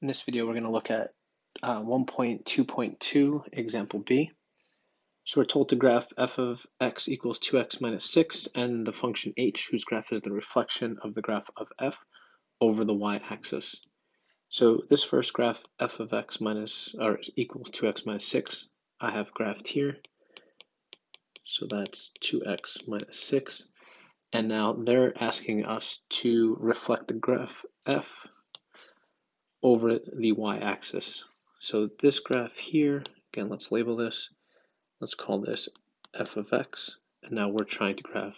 In this video, we're going to look at 1.2.2, example B. So we're told to graph f of x equals 2x minus 6 and the function h, whose graph is the reflection of the graph of f over the y-axis. So this first graph, f of x minus or equals 2x minus 6, I have graphed here. So that's 2x minus 6. And now they're asking us to reflect the graph f over the y-axis. So this graph here, again, let's label this. Let's call this f of x. And now we're trying to graph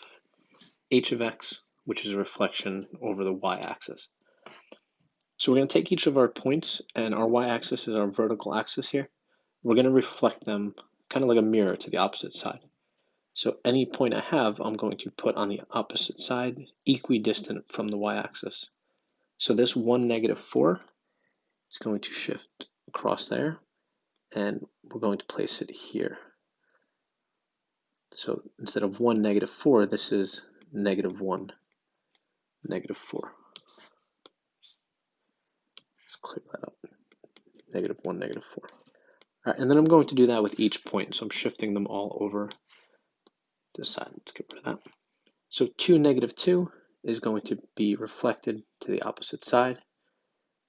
h of x, which is a reflection over the y-axis. So we're going to take each of our points, and our y-axis is our vertical axis here. We're going to reflect them kind of like a mirror to the opposite side. So any point I have, I'm going to put on the opposite side, equidistant from the y-axis. So this 1, -4 is going to shift across there, and we're going to place it here. So instead of 1, -4, this is -1, -4. Let's clear that up. -1, -4. All right, and then I'm going to do that with each point. So I'm shifting them all over this side. Let's get rid of that. So 2, -2 is going to be reflected to the opposite side.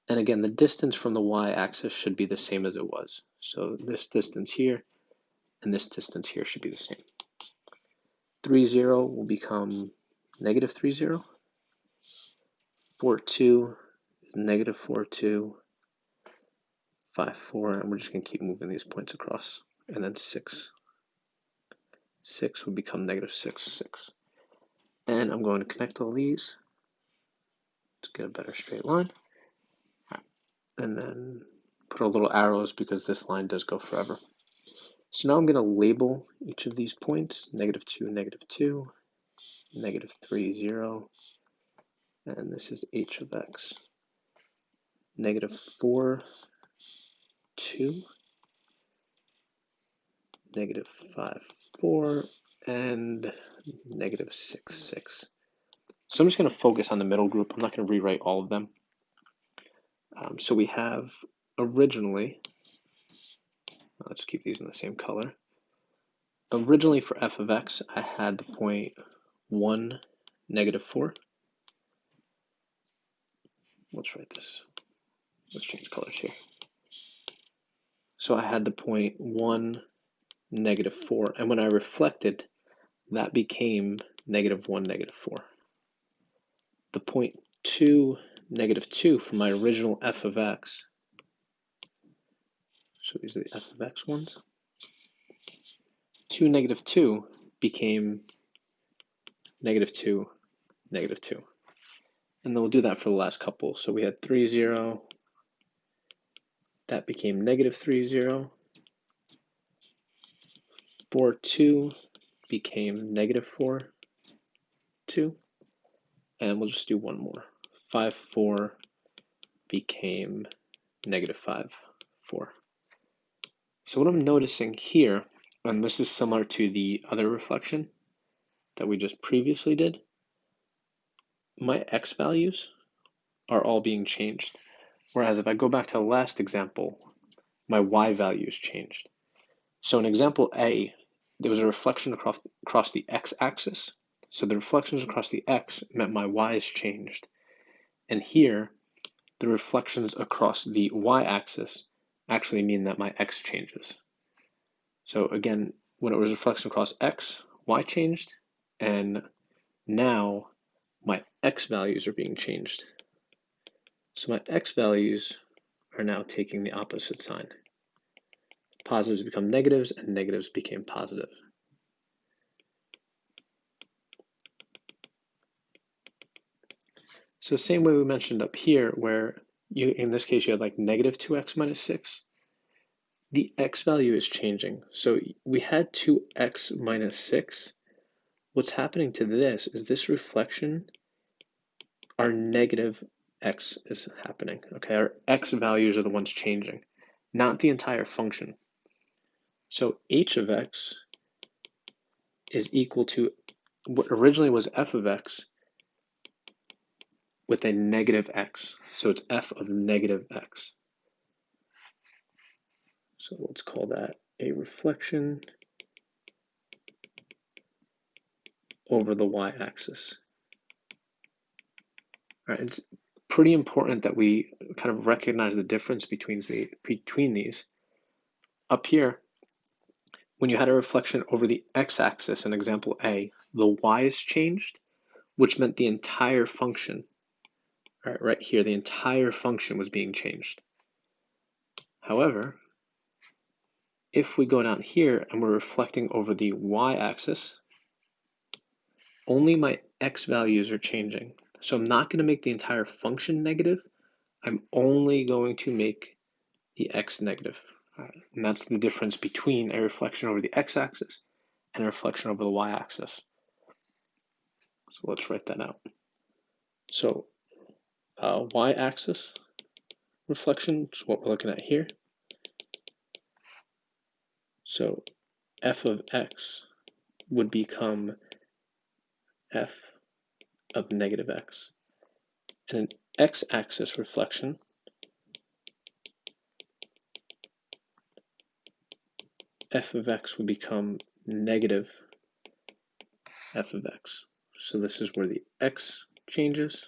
And again, the distance from the y-axis should be the same as it was. So this distance here and this distance here should be the same. 3, 0 will become -3, 0. 4, 2 is -4, 2. 5, 4, and we're just going to keep moving these points across. And then 6. 6 would become -6, 6. And I'm going to connect all these to get a better straight line. And then put our little arrows because this line does go forever. So now I'm going to label each of these points, -2, -2, -3, 0, and this is h of x, -4, 2, -5, 4, and -6, 6. So I'm just going to focus on the middle group. I'm not going to rewrite all of them. So we have originally, let's keep these in the same color. Originally for f of x, I had the point 1, -4. Let's write this. Let's change colors here. So I had the point 1, -4, and when I reflected, that became -1, -4. The point 2, -2 from my original f of x, so these are the f of x ones, 2, -2 became -2, -2. And then we'll do that for the last couple. So we had 3, 0, that became -3, 0. 4, 2 became -4, 2. And we'll just do one more. 5, 4 became -5, 4. So what I'm noticing here, and this is similar to the other reflection that we just previously did, my x values are all being changed. Whereas if I go back to the last example, my y values changed. So in example A, there was a reflection across the x-axis. So the reflections across the x meant my y's changed. And here, the reflections across the y-axis actually mean that my x changes. So again, when it was reflection across x, y changed, and now my x values are being changed. So my x values are now taking the opposite sign. Positives become negatives, and negatives became positive. So same way we mentioned up here, where in this case you had like -2x minus 6, the x value is changing. So we had 2x minus 6. What's happening to this is this reflection, our negative x is happening. Okay, our x values are the ones changing, not the entire function. So h of x is equal to what originally was f of x with a negative x. So it's f of -x. So let's call that a reflection over the y-axis. All right, it's pretty important that we kind of recognize the difference between these. Up here, when you had a reflection over the x-axis in example A, the y's changed, which meant the entire function, right here, the entire function was being changed. However, if we go down here and we're reflecting over the y-axis, only my x values are changing. So I'm not going to make the entire function negative. I'm only going to make the x negative. And that's the difference between a reflection over the x-axis and a reflection over the y-axis. So let's write that out. So y-axis reflection is what we're looking at here. So f of x would become f of negative x. And an x-axis reflection f of x would become negative f of x. So this is where the x changes.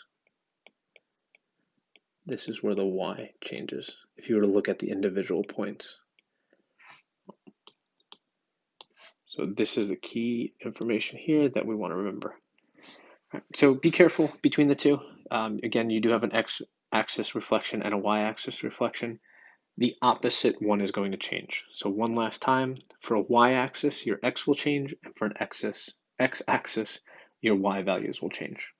This is where the y changes, if you were to look at the individual points. So this is the key information here that we want to remember. Right, so be careful between the two. Again, you do have an x-axis reflection and a y-axis reflection. The opposite one is going to change. So one last time, for a y-axis, your x will change, and for an x-axis, your y values will change.